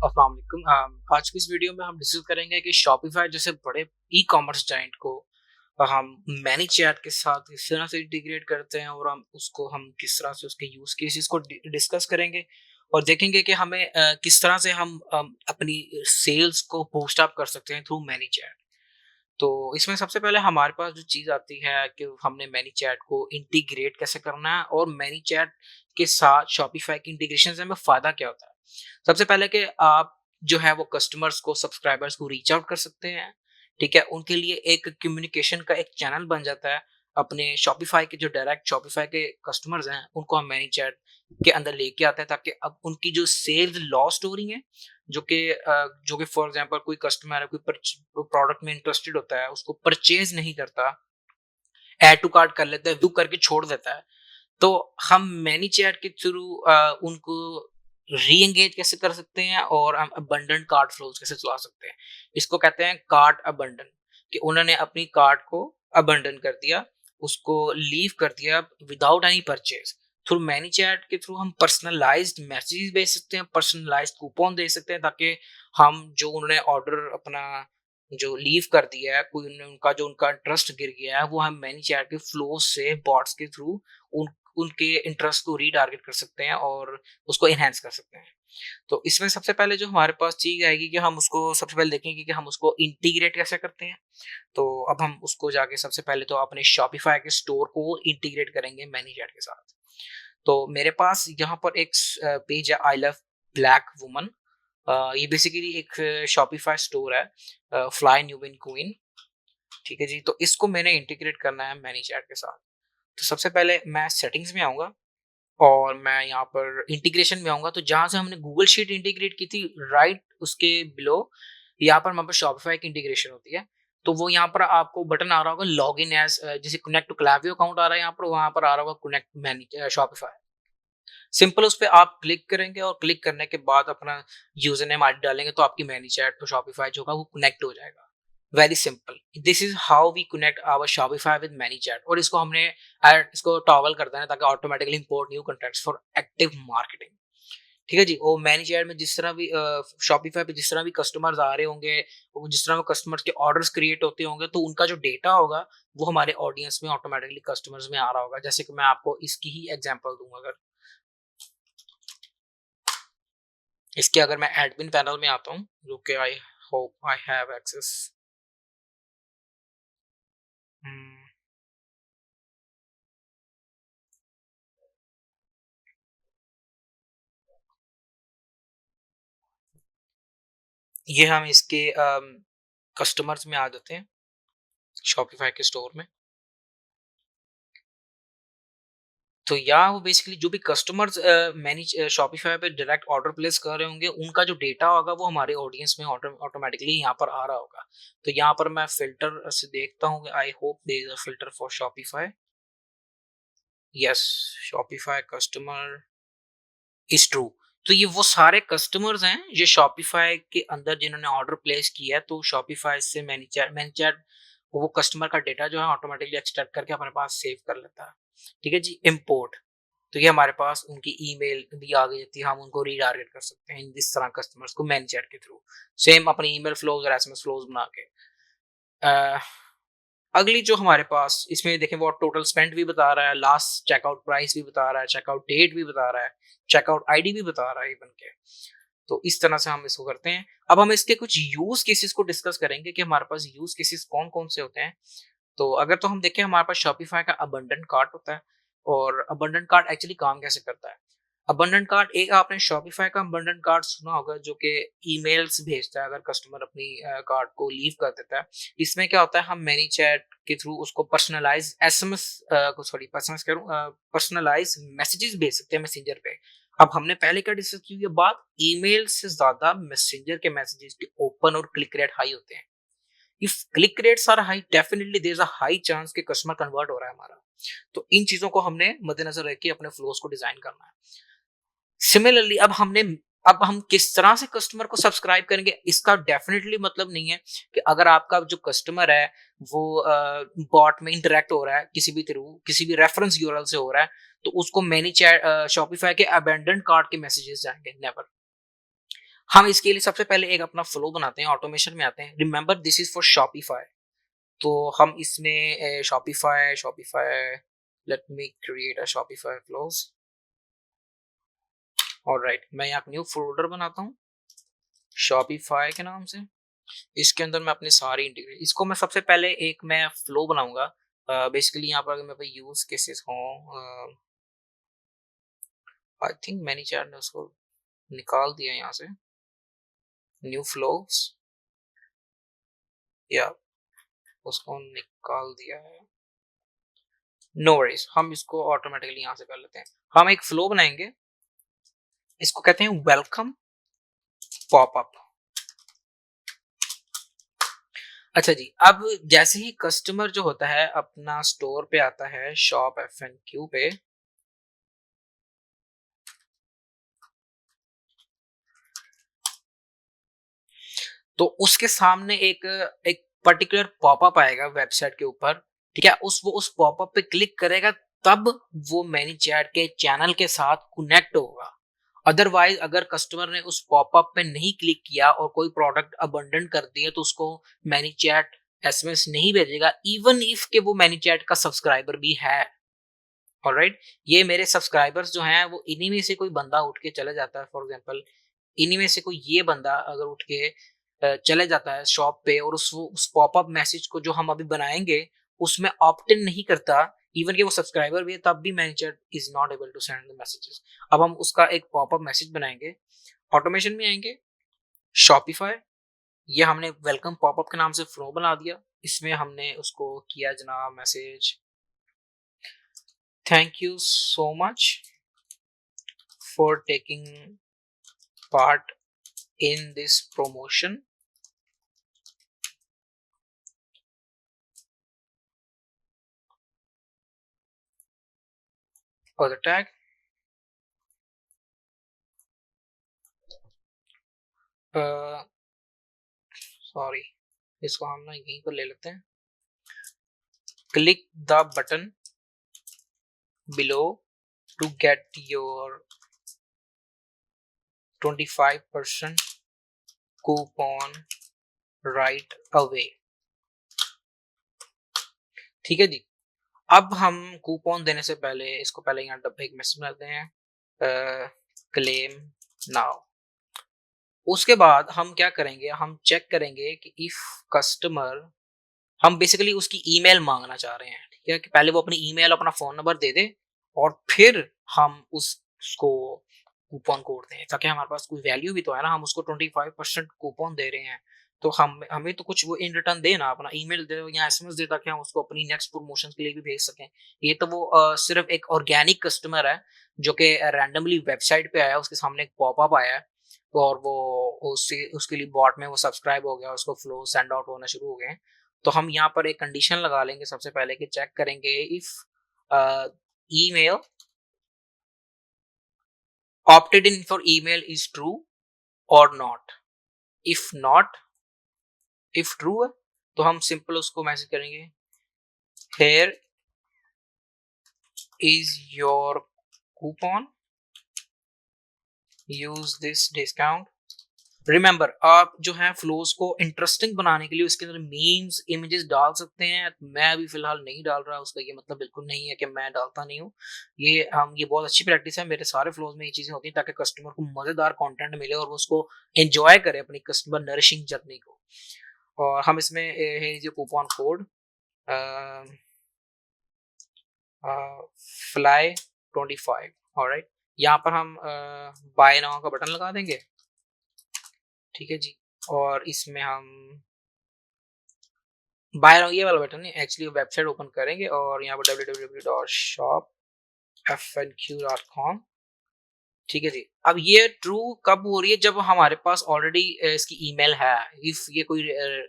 अस्सलाम वालेकुम। आज की इस वीडियो में हम डिस्कस करेंगे कि शॉपिफाई जैसे बड़े ई कॉमर्स जाइंट को हम मैनी चैट के साथ किस तरह से इंटीग्रेट करते हैं और हम किस तरह से उसके यूज केसेस को डिस्कस करेंगे और देखेंगे कि हमें किस तरह से हम अपनी सेल्स को बूस्ट अप कर सकते हैं थ्रू मैनी चैट। तो इसमें सबसे पहले हमारे पास जो चीज़ आती है कि हमने मैनी चैट को इंटीग्रेट कैसे करना है और मैनी चैट के साथ शॉपिफाई की इंटीग्रेशन से हमें फ़ायदा क्या होता है। सबसे पहले कि आप जो है वो कस्टमर्स को, सब्सक्राइबर्स को रीच आउट कर सकते हैं, ठीक है? उनके लिए एक कम्युनिकेशन का एक चैनल बन जाता है। अपने शॉपिफाई के जो डायरेक्ट शॉपिफाई के कस्टमर्स हैं, उनको हम मैनी चैट के अंदर लेके आते हैं ताकि अब उनकी जो सेल्स लॉस्ट हो रही हैं, जो कि फॉर एग्जांपल कोई कस्टमर है, कोई प्रोडक्ट में इंटरेस्टेड होता है, उसको परचेज नहीं करता, ऐड टू कार्ट कर लेता है, व्यू करके छोड़ देता है। तो हम मैनी चैट के थ्रू उनको री एंगेज कैसे कर सकते हैं और हम अबंडेंट कार्ट फ्लोज कैसे चला सकते हैं। इसको कहते हैं कार्ट अबंडन, कि उन्होंने अपनी कार्ट को अबंडन कर दिया, उसको लीव कर दिया without any purchase. Through many chat के थ्रू हम पर्सनलाइज्ड मैसेज भेज सकते हैं, पर्सनलाइज्ड कूपन दे सकते हैं ताकि हम जो उन्होंने ऑर्डर अपना जो लीव कर दिया है, कोई उनका जो उनका इंटरेस्ट गिर गया है, वो हम मैनी चैट के फ्लो से बॉट्स के थ्रू उन उनके इंटरेस्ट को रीटारगेट कर सकते हैं और उसको एनहांस कर सकते हैं। तो इसमें सबसे पहले जो हमारे पास चीज़ आएगी कि हम उसको सबसे पहले देखेंगे कि हम उसको इंटीग्रेट कैसे करते हैं। तो अब हम उसको जाके सबसे पहले तो अपने शॉपिफाई के स्टोर को इंटीग्रेट करेंगे मैनीचैट के साथ। तो मेरे पास यहाँ पर एक पेज है, आई लव ब्लैक वुमन। ये बेसिकली एक शॉपिफाई स्टोर है, फ्लाई न्यू विन क्वीन, ठीक है जी। तो इसको मैंने इंटीग्रेट करना है मैनीचैट के साथ। तो सबसे पहले मैं सेटिंग्स में आऊँगा और मैं यहाँ पर इंटीग्रेशन में आऊँगा, तो जहाँ से हमने गूगल शीट इंटीग्रेट की थी, राइट उसके बिलो यहाँ पर हमारे पास शॉपिफाई की इंटीग्रेशन होती है। तो वो यहाँ पर आपको बटन आ रहा होगा लॉगिन एज़, जैसे कनेक्ट टू क्लावियो अकाउंट आ रहा है यहाँ पर, वहाँ पर आ रहा होगा कनेक्ट शॉपिफाई। सिंपल उस पे आप क्लिक करेंगे और क्लिक करने के बाद अपना यूज़र नेम आईडी डालेंगे तो आपकी मैनीचैट तो शॉपिफाई जो होगा वो कनेक्ट हो जाएगा। Very simple. This is how we connect our Shopify with ManyChat, और इसको हमने इसको टॉगल कर देना है ताकि automatically import new contacts for active marketing. ठीक है जी। और मैनीचैट में जिस तरह भी शॉपिफाई पे जिस तरह भी कस्टमर्स आ रहे होंगे, वो जिस तरह कस्टमर्स के ऑर्डर्स क्रिएट होते होंगे, तो उनका जो डेटा होगा वो हमारे ऑडियंस में ऑटोमेटिकली कस्टमर्स में आ रहा होगा। जैसे कि मैं आपको इसकी ही एग्जांपल दूंगा। अगर इसके अगर मैं एडमिन पैनल में आता हूँ, जो कि I hope I have access. ये हम इसके कस्टमर्स में आ जाते हैं शॉपिफाई के स्टोर में। तो यहाँ वो बेसिकली जो भी कस्टमर्स मैनेज शॉपिफाई पे डायरेक्ट ऑर्डर प्लेस कर रहे होंगे, उनका जो डेटा होगा वो हमारे ऑडियंस में ऑटोमेटिकली यहाँ पर आ रहा होगा। तो यहाँ पर मैं फिल्टर से देखता हूँ, I hope there is a filter for Shopify. Yes, Shopify customer is true. तो ये वो सारे कस्टमर्स हैं जो शॉपिफाई के अंदर जिन्होंने ऑर्डर प्लेस किया है, तो शॉपिफाई से मैनीचैट वो कस्टमर का डेटा जो है ऑटोमेटिकली एक्सट्रैक्ट करके हमारे पास सेव कर लेता है। ठीक है जी। इंपोर्ट, तो ये हमारे पास उनकी ईमेल भी आ गई थी, हम उनको रीटारगेट कर सकते हैं इस तरह कस्टमर्स को मैनीचैट के थ्रू। सेम अपनी ईमेल फ्लोज और एसएमएस फ्लोज बना के। अ, अगली जो हमारे पास इसमें देखें, वो टोटल स्पेंड भी बता रहा है, लास्ट चेकआउट प्राइस भी बता रहा है, चेकआउट डेट भी बता रहा है, चेकआउट आईडी भी बता रहा है इवन के। तो इस तरह से हम इसको करते हैं। अब हम इसके कुछ यूज केसेस को डिस्कस करेंगे कि हमारे पास यूज केसेस कौन कौन से होते हैं। तो अगर तो हम देखें, हमारे पास शॉपिफाई का अबंडेंट कार्ट होता है। और अबंडेंट कार्ट एक्चुअली काम कैसे करता है? अबंडेंट कार्ट, एक आपने शॉपिफाई का अबंडेंट कार्ट सुना होगा, जो कि ईमेल्स भेजता है अगर कस्टमर अपनी कार्ट को लीव कर देता है। इसमें क्या होता है, हम मैनी चैट के थ्रू उसको पर्सनलाइज एसएमएस को सॉरी पर्सनलाइज करूं पर्सनलाइज मैसेजेस भेज सकते हैं मैसेंजर पे। अब हमने पहले क्या डिस्कस की, ये बात ईमेल से ज्यादा मैसेंजर के मैसेजेस के ओपन और क्लिक रेट हाई होते हैं। If click rates are high, definitely there is a high chance कि कस्टमर कन्वर्ट हो रहा है हमारा। तो इन चीजों को हमने मद्देनजर रख के अपने फ्लोस को डिजाइन करना है। सिमिलरली अब हम किस तरह से कस्टमर को सब्सक्राइब करेंगे, इसका डेफिनेटली मतलब नहीं है कि अगर आपका जो कस्टमर है वो बॉट में इंटरेक्ट हो रहा है किसी भी थ्रू, किसी भी रेफरेंस यूआरएल से हो रहा है, तो उसको मैनी चैट शॉपिफाई के अबेंडेंट कार्ट के मैसेजेस जाएंगे, नेवर। हम इसके लिए सबसे पहले एक अपना फ्लो बनाते हैं, ऑटोमेशन में आते हैं। Remember this is for Shopify. तो हम इसमें Shopify Shopify let me create a Shopify flows. Alright, मैं यहाँ न्यू फोल्डर बनाता हूँ शॉपिफाई के नाम से। इसके अंदर मैं अपने सारी इंटीग्रेट, इसको मैं सबसे पहले एक मैं फ्लो बनाऊंगा। बेसिकली यहाँ पर अगर मेरे पास यूज केसेस हों, आई थिंक मैनी चैट ने उसको निकाल दिया यहाँ से, न्यू फ्लोस, या उसको निकाल दिया है। नो वरीज, हम इसको ऑटोमेटिकली यहाँ से कर लेते हैं। हम एक फ्लो बनाएंगे, इसको कहते हैं वेलकम पॉपअप। अच्छा जी, अब जैसे ही कस्टमर जो होता है अपना स्टोर पे आता है, शॉप FNQ पे, तो उसके सामने एक एक पर्टिकुलर पॉपअप आएगा वेबसाइट के ऊपर, ठीक है। उस पॉपअप पे क्लिक करेगा, तब वो मैनीचैट के चैनल के साथ कनेक्ट होगा। अदरवाइज अगर कस्टमर ने उस पॉपअप पे नहीं क्लिक किया और कोई प्रोडक्ट अबंडन कर दिया, तो उसको मैनीचैट SMS नहीं भेजेगा, इवन इफ के वो मैनीचैट का सब्सक्राइबर भी है। ऑलराइट, ये मेरे सब्सक्राइबर्स जो हैं वो इन्हीं में से कोई बंदा उठ के चले जाता है, फॉर एग्जांपल इन्हीं में से कोई ये बंदा अगर उठ के चले जाता है शॉप पे, और उस पॉपअप मैसेज को जो हम अभी बनाएंगे उसमें ऑप्ट इन नहीं करता, इवन कि वो सब्सक्राइबर भी है, तब भी manager is not able to send the messages. अब हम उसका एक पॉपअप मैसेज बनाएंगे, ऑटोमेशन में आएंगे, शॉपिफाई, ये हमने वेलकम पॉपअप के नाम से फ्लो बना दिया। इसमें हमने उसको किया जनाब message, thank you so much for taking part in this promotion or the tag। Sorry, इसको हम ना यहीं पर ले लेते हैं, click the button below to get your 25% coupon right away. ठीक है जी, अब हम कूपन देने से पहले इसको पहले यहाँ डब्बे एक मैसेज बनाते हैं, क्लेम नाउ। उसके बाद हम क्या करेंगे, हम चेक करेंगे कि इफ कस्टमर, हम बेसिकली उसकी ईमेल मांगना चाह रहे हैं, ठीक है, कि पहले वो अपनी ईमेल अपना फोन नंबर दे दे और फिर हम उसको कूपन कोड दें, ताकि हमारे पास कोई वैल्यू भी तो है ना, हम उसको 25% कूपन दे रहे हैं, तो हम हमें तो कुछ वो इन रिटर्न दे ना, अपना ईमेल दे या SMS दे, ताकि हम उसको अपनी नेक्स्ट प्रमोशन के लिए भी भेज सकें। ये तो वो सिर्फ एक ऑर्गेनिक कस्टमर है जो कि रैंडमली वेबसाइट पे आया, उसके सामने एक पॉपअप आया है, और वो उसके लिए बॉट में वो सब्सक्राइब हो गया, उसको फ्लो सेंड आउट होना शुरू हो गए। तो हम यहाँ पर एक कंडीशन लगा लेंगे सबसे पहले, कि चेक करेंगे if email opted in for email is true or not। if not, if true है तो हम सिंपल उसको मैसेज करेंगे, here is your coupon, use this discount। Remember, आप जो है फ्लोज को इंटरेस्टिंग बनाने के लिए उसके अंदर मीम्स इमेजेस डाल सकते हैं। मैं अभी फिलहाल नहीं डाल रहा, उसका ये मतलब बिल्कुल नहीं है कि मैं डालता नहीं हूँ। ये बहुत अच्छी प्रैक्टिस है, मेरे सारे फ्लोज में ये चीजें होती हैं ताकि कस्टमर को मजेदार कंटेंट मिले और वो उसको एंजॉय करे अपनी कस्टमर नरिशिंग जर्नी को। और हम इसमें है जो कूपन कोड फ्लाई 25। ऑलराइट, यहाँ पर हम बाय नाउ का बटन लगा देंगे, ठीक है जी। और इसमें हम बाय नाउ ये वाला बटन नहीं, एक्चुअली वेबसाइट ओपन करेंगे और यहाँ पर www.shopfnq.com, ठीक है जी। अब ये ट्रू कब हो रही है, जब हमारे पास ऑलरेडी इसकी ईमेल है। इफ ये कोई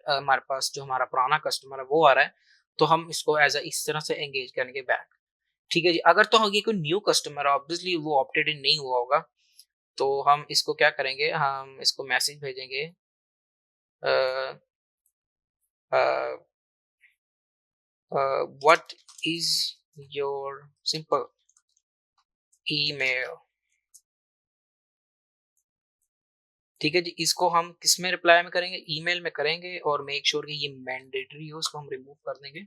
हमारे पास जो हमारा पुराना कस्टमर है वो आ रहा है, तो हम इसको एज इस तरह से एंगेज करेंगे बैक, ठीक है जी। अगर तो ये कोई न्यू कस्टमर है, ऑब्वियसली वो ऑप्टेड इन नहीं हुआ होगा, तो हम इसको क्या करेंगे, हम इसको मैसेज भेजेंगे, what is your simple email, ठीक है जी, इसको हम किसमें रिप्लाई में करेंगे? ईमेल में करेंगे और मेक श्योर कि ये मैंडेटरी हो, उसको हम रिमूव कर देंगे।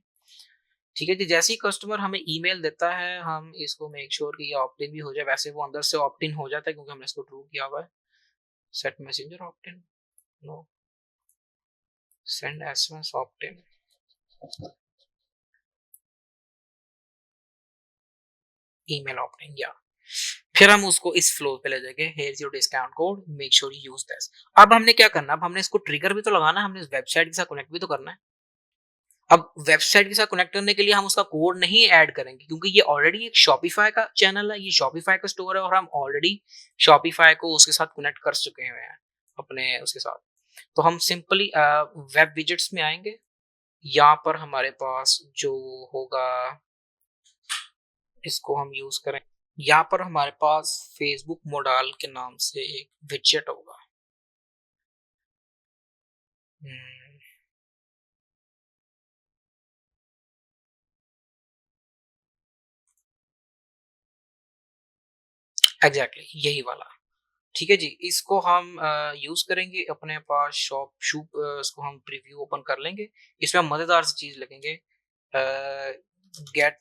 ठीक है जी, जैसे ही कस्टमर हमें ईमेल देता है, हम इसको मेक श्योर कि ये ऑप्ट इन भी हो जाए। वैसे वो अंदर से ऑप्ट इन हो जाता है क्योंकि हमने इसको ट्रू किया हुआ है। Set messenger opt in, no, send SMS opt in. Email opt in, या फिर हम उसको इस फ्लो पे ले जाएंगे, here is your discount code, make sure you use this. अब हमने क्या करना है? अब हमने इसको ट्रिगर भी तो लगाना है, हमने इस वेबसाइट के साथ कनेक्ट भी तो करना है। अब वेबसाइट के साथ कनेक्ट करने के लिए हम उसका कोड नहीं ऐड करेंगे क्योंकि ये ऑलरेडी एक शॉपिफाई का चैनल है, ये शॉपिफाई का स्टोर है और हम ऑलरेडी शॉपिफाई को उसके साथ कनेक्ट कर चुके हुए हैं अपने उसके साथ। तो हम सिंपली वेब विजेट्स में आएंगे। यहाँ पर हमारे पास जो होगा, इसको हम यूज करें। यहाँ पर हमारे पास फेसबुक मोडाल के नाम से एक विजेट होगा। एग्जैक्टली यही वाला। ठीक है जी, इसको हम यूज करेंगे अपने पास शॉप शूप, इसको हम प्रीव्यू ओपन कर लेंगे। इसमें हम मजेदार सी चीज लिखेंगे, gate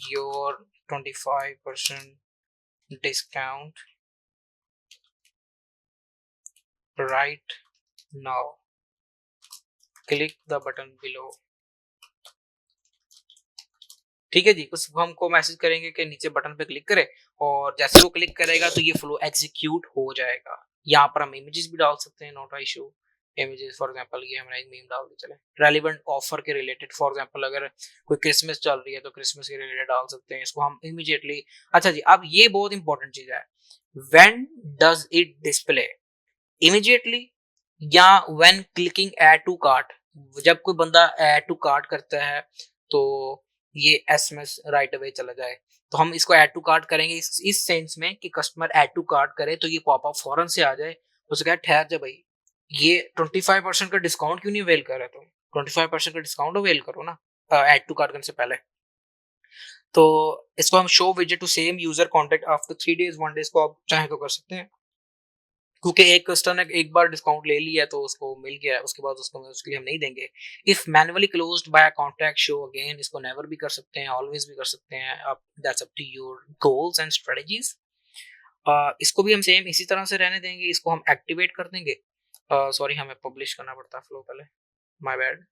your 25% discount right now, click the button below. ठीक है जी, उसको हमको मैसेज करेंगे कि नीचे बटन पे क्लिक करे और जैसे वो क्लिक करेगा तो ये फ्लो एग्जीक्यूट हो जाएगा। यहाँ पर हम इमेजेस भी डाल सकते हैं, not issue. Images for example ये हमारा एक मीम डाल के चले, रेलिवेंट ऑफर के रिलेटेड, फॉर एग्जांपल अगर कोई क्रिसमस चल रही है तो क्रिसमस के रिलेटेड डाल सकते हैं, इसको हम इमीडिएटली। अच्छा जी, अब ये बहुत इंपॉर्टेंट चीज है, when does it display, immediately या when clicking add to cart. जब कोई बंदा ऐड टू कार्ट करता है तो ये एसएमएस राइट अवे चला जाए। तो हम इसको ऐड टू कार्ट करेंगे इस सेंस में कि कस्टमर ऐड टू कार्ट करे तो ये पॉपअप फौरन से आ जाए। उसे कहे ठहर जा भाई, ये 25% का डिस्काउंट क्यों नहीं अवेल कर रहे? तुम 25% का डिस्काउंट अवेल करो ना ऐड टू कार्ट करने से पहले। तो इसको हम शो विजेट to same user contact after 3 days 1 days को आप चाहे तो कर सकते हैं, क्योंकि एक कस्टमर ने एक बार डिस्काउंट ले लिया तो उसको मिल गया, उसके बाद उसको उसके लिए हम नहीं देंगे। If manually closed by contact show again, इसको नेवर भी कर सकते हैं, ऑलवेज भी कर सकते हैं आप, that's up to your goals and strategies. इसको भी हम सेम इसी तरह से रहने देंगे, इसको हम एक्टिवेट कर देंगे। सॉरी हमें पब्लिश करना पड़ता है फ्लो पहले, my bad.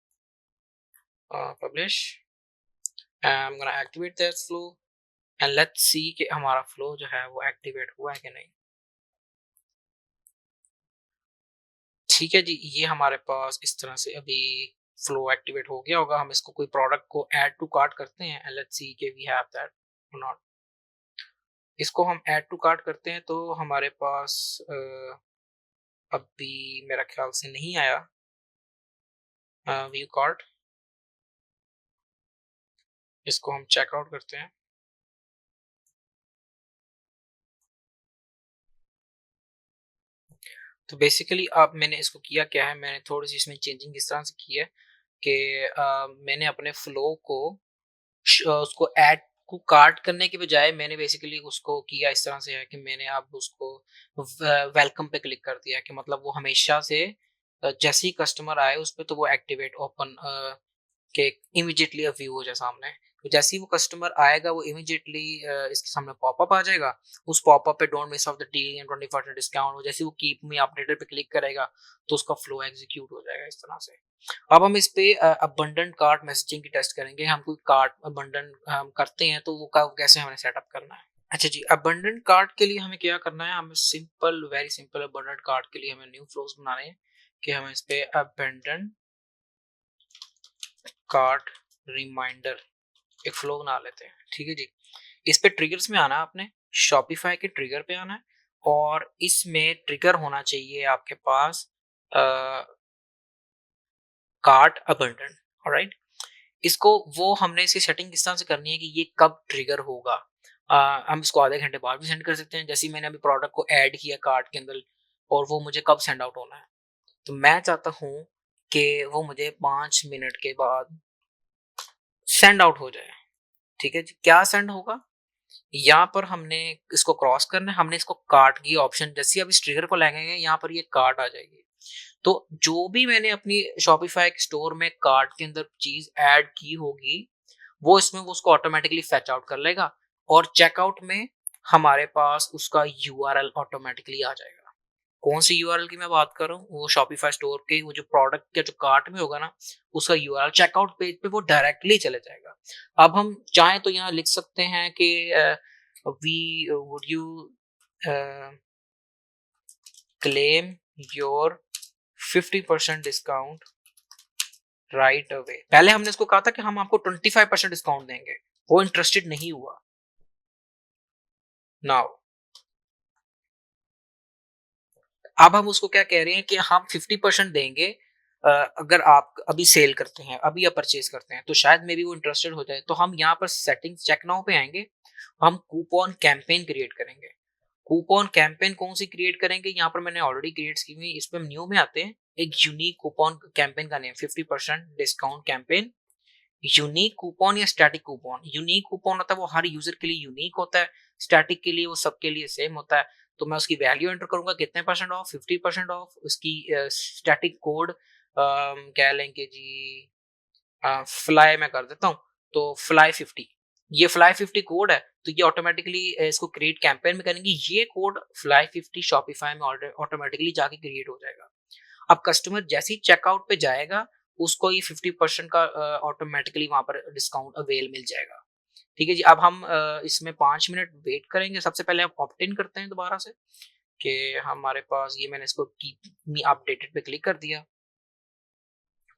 Publish, I am gonna activate that flow and let's see कि हमारा फ्लो जो है वो एक्टिवेट हुआ है कि नहीं। ठीक है जी, ये हमारे पास इस तरह से अभी फ्लो एक्टिवेट हो गया होगा। हम इसको कोई प्रोडक्ट को ऐड टू कार्ट करते हैं एंड लेट्स सी के वी हैव दैट और नॉट। इसको हम ऐड टू कार्ट करते हैं तो हमारे पास अभी मेरा ख्याल से नहीं आया व्यू कार्ट। इसको हम चेकआउट करते हैं। तो बेसिकली अब मैंने इसको किया क्या है, मैंने थोड़ी सी इसमें चेंजिंग इस तरह से की है कि मैंने अपने फ्लो को उसको ऐड को कार्ट करने के बजाय मैंने बेसिकली उसको किया इस तरह से है कि मैंने अब उसको वेलकम पे क्लिक कर दिया कि मतलब वो हमेशा से जैसे ही कस्टमर आए उस पे तो वो एक्टिवेट ओपन के इमीडिएटली व्यू हो जाए सामने। तो जैसे ही वो कस्टमर आएगा वो इमीडिएटली इसके सामने पॉपअप आ जाएगा। उस पॉपअप पे don't miss of the deal and 20% discount, जैसे वो कीप मी अपडेटेड पे क्लिक करेगा तो उसका फ्लो एग्जीक्यूट हो जाएगा इस तरह से। अब हम इस पे अबंडेंट कार्ट मैसेजिंग की टेस्ट करेंगे। हम कोई कार्ट अबंडेंट हम करते हैं तो वो कैसे हमें सेटअप करना है। अच्छा जी, अबंडेंट कार्ट के लिए हमें क्या करना है, हमें simple very simple abundant cart के लिए हमें न्यू फ्लोज बनाने हैं कि हम इस पे अबंडेंट कार्ट रिमाइंडर एक फ्लो बना लेते हैं। ठीक है जी, इस पे ट्रिगर्स में आना है आपने, शॉपिफाई के ट्रिगर पे आना है और इसमें ट्रिगर होना चाहिए आपके पास कार्ट अबंडेंट। ऑलराइट, इसको वो हमने इसकी सेटिंग किस तरह से करनी है कि ये कब ट्रिगर होगा। हम इसको आधे घंटे बाद भी सेंड कर सकते हैं, जैसे ही मैंने अभी प्रोडक्ट को ऐड किया कार्ट के अंदर, और वो मुझे कब सेंड आउट होना है। तो मैं चाहता हूँ कि वो मुझे 5 मिनट के बाद सेंड आउट हो जाए। ठीक है जी, क्या सेंड होगा यहाँ पर हमने इसको क्रॉस करना है, हमने इसको कार्ट की ऑप्शन जैसे अब इस ट्रिगर को लगाएंगे यहाँ पर ये कार्ट आ जाएगी। तो जो भी मैंने अपनी शॉपिफाई के स्टोर में कार्ट के अंदर चीज ऐड की होगी, वो इसमें वो उसको ऑटोमेटिकली फेच आउट कर लेगा और चेकआउट में हमारे पास उसका यूआरएल ऑटोमेटिकली आ जाएगा। कौन सी यूआरएल की मैं बात कर रहा हूँ, वो शॉपिफाई स्टोर के वो जो प्रोडक्ट के जो कार्ट में होगा ना, उसका यूआरएल चेकआउट पेज पे वो डायरेक्टली चले जाएगा। अब हम चाहें तो यहाँ लिख सकते हैं कि we would you claim your 50% discount right away. पहले हमने इसको कहा था कि हम आपको 25% डिस्काउंट देंगे, वो इंटरेस्टेड नहीं हुआ। नाउ अब हम उसको क्या कह रहे हैं कि हम 50% देंगे अगर आप अभी सेल करते हैं, अभी आप परचेज करते हैं, तो शायद मे बी वो इंटरेस्टेड हो जाए। तो हम यहाँ पर सेटिंग्स चेक नाउ पे आएंगे, हम कूपन कैंपेन क्रिएट करेंगे। कूपन कैंपेन कौन सी क्रिएट करेंगे, यहाँ पर मैंने ऑलरेडी क्रिएट की हुई, इस पर हम न्यू में आते हैं। एक यूनिक कूपन कैंपेन का name 50% discount campaign. Unique coupon या स्टैटिक कूपन, यूनिक कूपन होता है वो हर यूजर के लिए यूनिक होता है, स्टैटिक के लिए वो सबके लिए सेम होता है। तो मैं उसकी वैल्यू एंटर करूंगा, कितने परसेंट ऑफ, 50% ऑफ। उसकी स्टैटिक कोड कह लेंगे जी फ्लाई मैं कर देता हूँ, तो फ्लाई 50, ये फ्लाई 50 कोड है। तो ये ऑटोमेटिकली इसको क्रिएट कैंपेन में करेंगे, ये कोड फ्लाई 50 शॉपिफाई में ऑटोमेटिकली जाके क्रिएट हो जाएगा। अब कस्टमर जैसे ही चेकआउट पे जाएगा, उसको ये 50% का ऑटोमेटिकली वहां पर डिस्काउंट अवेल मिल जाएगा। ठीक है जी। अब हम इसमें 5 मिनट वेट करेंगे। सबसे पहले हम ऑप्ट इन करते हैं दोबारा से कि हमारे पास ये, मैंने इसको कीप मी अपडेटेड पे क्लिक कर दिया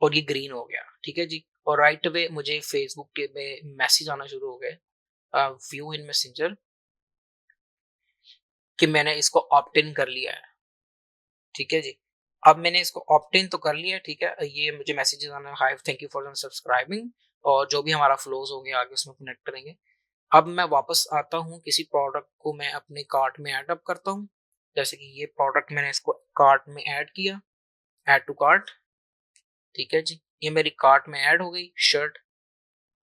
और ये ग्रीन हो गया। ठीक है जी। और राइट अवे मुझे फेसबुक के में मैसेज आना शुरू हो गए, व्यू इन मैसेंजर, कि मैंने इसको ऑप्ट इन कर लिया है। ठीक है जी। अब मैंने इसको ऑप्ट इन तो कर लिया, ठीक है। ये मुझे मैसेजेस आना, hi thank you for subscribing, और जो भी हमारा फ्लोज होंगे आगे उसमें कनेक्ट करेंगे। अब मैं वापस आता हूँ, किसी प्रोडक्ट को मैं अपने कार्ट में ऐड अप करता हूँ। जैसे कि ये प्रोडक्ट मैंने इसको कार्ट में ऐड किया, ऐड टू कार्ट। ठीक है जी। ये मेरी कार्ट में ऐड हो गई शर्ट।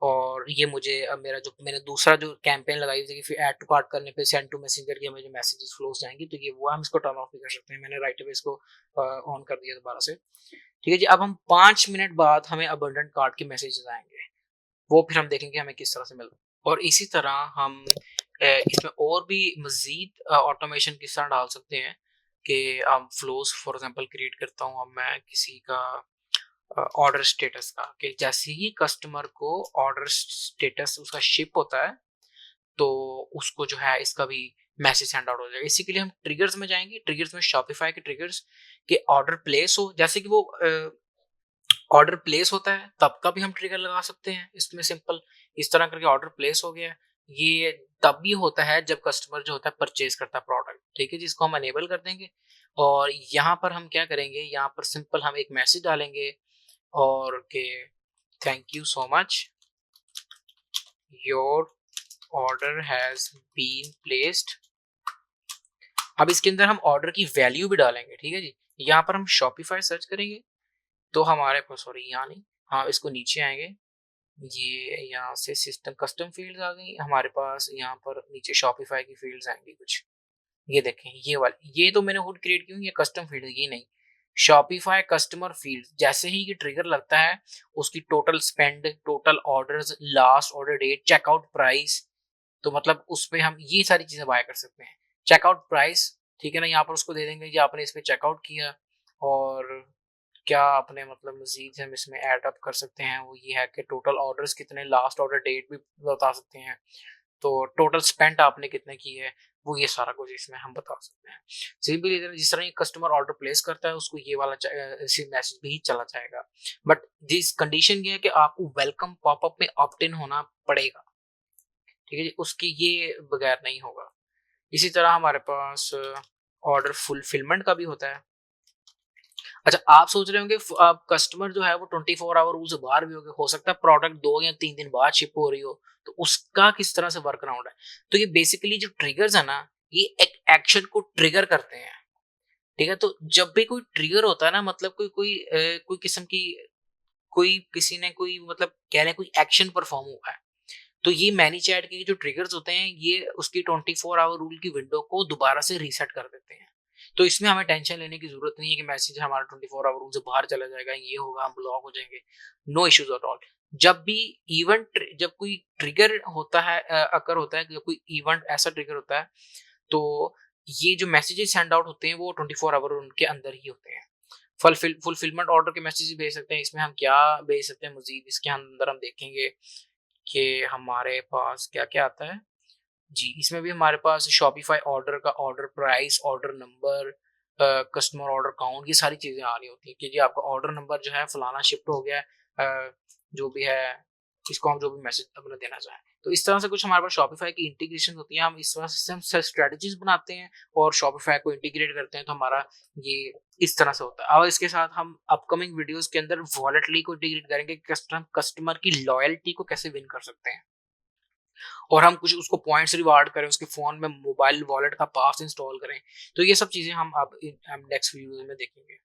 और ये मुझे अब मेरा जो मैंने दूसरा जो कैंपेन लगाई थी कि फिर ऐड टू कार्ट करने पे सेंड टू मैसेंजर के हमें जो मैसेजेस फ्लोज जाएंगी, तो ये वो हम इसको टर्न ऑफ भी कर सकते हैं। मैंने राइट अवे इसको ऑन कर दिया दोबारा से। ठीक है जी। अब हम 5 मिनट बाद हमें अबंडेंट कार्ट के मैसेजेस आएंगे, वो फिर हम देखेंगे हमें किस तरह से मिल रहा है। और इसी तरह हम इसमें और भी मजीद ऑटोमेशन किस तरह डाल सकते हैं कि हम फ्लोज फॉर एग्जांपल क्रिएट करता हूँ। अब मैं किसी का ऑर्डर स्टेटस का, कि जैसे ही कस्टमर को ऑर्डर स्टेटस उसका शिप होता है, तो उसको जो है इसका भी मैसेज सेंड आउट हो जाएगा। इसी के लिए हम ट्रिगर्स में जाएंगे, ट्रिगर्स में शॉपिफाई के ट्रिगर्स, के ऑर्डर प्लेस हो, जैसे कि वो ऑर्डर प्लेस होता है तब का भी हम ट्रिगर लगा सकते हैं इसमें। सिंपल इस तरह करके ऑर्डर प्लेस हो गया, ये तब भी होता है जब कस्टमर जो होता है परचेज करता है प्रोडक्ट। ठीक है, जिसको हम अनेबल कर देंगे। और यहाँ पर हम क्या करेंगे, यहाँ पर सिंपल हम एक मैसेज डालेंगे और के thank you so much, your order has been placed. अब इसके अंदर हम ऑर्डर की वैल्यू भी डालेंगे। ठीक है जी। यहाँ पर हम शॉपिफाई सर्च करेंगे तो हमारे पास, सॉरी यहाँ नहीं, हाँ इसको नीचे आएंगे, ये यहाँ से सिस्टम कस्टम फील्ड्स आ गई हमारे पास। यहाँ पर नीचे शॉपिफाई की फील्ड्स आएंगी कुछ, ये देखें ये वाली, ये तो मैंने खुद क्रिएट की हुई, ये कस्टम फील्ड, ये नहीं। शॉपिफाई कस्टमर फील्ड, जैसे ही ये ट्रिगर लगता है उसकी total spend, total orders, last order date, checkout price, तो मतलब उस पे हम ये सारी चीजें बाय कर सकते हैं। चेकआउट प्राइस, ठीक है ना, यहाँ पर उसको दे देंगे कि आपने इस पे चेकआउट किया। और क्या आपने मतलब मजीद हम इसमें ऐड अप कर सकते हैं, वो ये है कि टोटल ऑर्डर्स कितने, लास्ट ऑर्डर डेट भी बता सकते हैं, तो टोटल स्पेंड आपने कितने की है, वो ये सारा कुछ इसमें हम बता सकते हैं। सिंपली जिस तरह ये कस्टमर ऑर्डर प्लेस करता है उसको ये वाला मैसेज भी चला जाएगा। बट दिस कंडीशन ये है कि आपको वेलकम पॉपअप में ऑप्ट इन होना पड़ेगा। ठीक है जी, उसकी ये बगैर नहीं होगा। इसी तरह हमारे पास ऑर्डर फुलफिलमेंट का भी होता है। अच्छा, आप सोच रहे होंगे आप कस्टमर जो है वो 24 आवर रूल से बाहर भी हो सकता है प्रोडक्ट 2 या 3 दिन बाद शिप हो रही हो, तो उसका किस तरह से वर्क अराउंड है। तो ये बेसिकली जो ट्रिगर्स है ना, ये एक एक्शन को ट्रिगर करते हैं। ठीक है, तो जब भी कोई ट्रिगर होता है ना, मतलब कोई कोई कोई किस्म की, कोई किसी ने कोई मतलब कह रहे हैं कोई एक्शन परफॉर्म हुआ है, तो ये मैनीचैट के जो ट्रिगर्स होते हैं, ये उसकी 24 आवर रूल की विंडो को दोबारा से रीसेट कर देते हैं। तो इसमें हमें टेंशन लेने की ज़रूरत नहीं है कि मैसेज हमारा 24 आवर रूल से बाहर चला जाएगा, ये होगा, हम ब्लॉक हो जाएँगे। No issues at all. जब भी जब कोई ट्रिगर होता है, अकर होता है, जब कोई इवेंट ऐसा ट्रिगर होता है, तो ये जो मैसेजेस सेंड आउट होते हैं वो 24 आवर उनके अंदर ही होते हैं। फुलफिलमेंट ऑर्डर के मैसेज भेज सकते हैं। इसमें हम क्या भेज सकते हैं मज़ीद, इसके अंदर हम देखेंगे कि हमारे पास क्या-क्या आता है। जी, इसमें भी हमारे पास शॉपिफ़ाई ऑर्डर का order price, order number, customer order count, ये सारी चीज़ें आ रही होती हैं कि जी आपका ऑर्डर नंबर जो है फलाना शिफ्ट हो गया है, जो भी है, इसको हम जो भी मैसेज अपना देना चाहें। तो इस तरह से कुछ हमारे पास शॉपिफ़ाई की इंटीग्रेशन होती है। हम इस तरह से हम स्ट्रैटेजीज़ बनाते हैं और शॉपिफ़ाई को इंटीग्रेट करते हैं, तो हमारा ये इस तरह से होता है। और इसके साथ हम अपकमिंग वीडियोज़ के अंदर वॉलेटली को इंटीग्रेट करेंगे, कस्टमर की लॉयल्टी को कैसे विन कर सकते हैं। और हम कुछ उसको पॉइंट्स रिवार्ड करें, उसके फ़ोन में मोबाइल वॉलेट का पास इंस्टॉल करें। तो ये सब चीज़ें हम अब हम नेक्स्ट वीडियो में देखेंगे।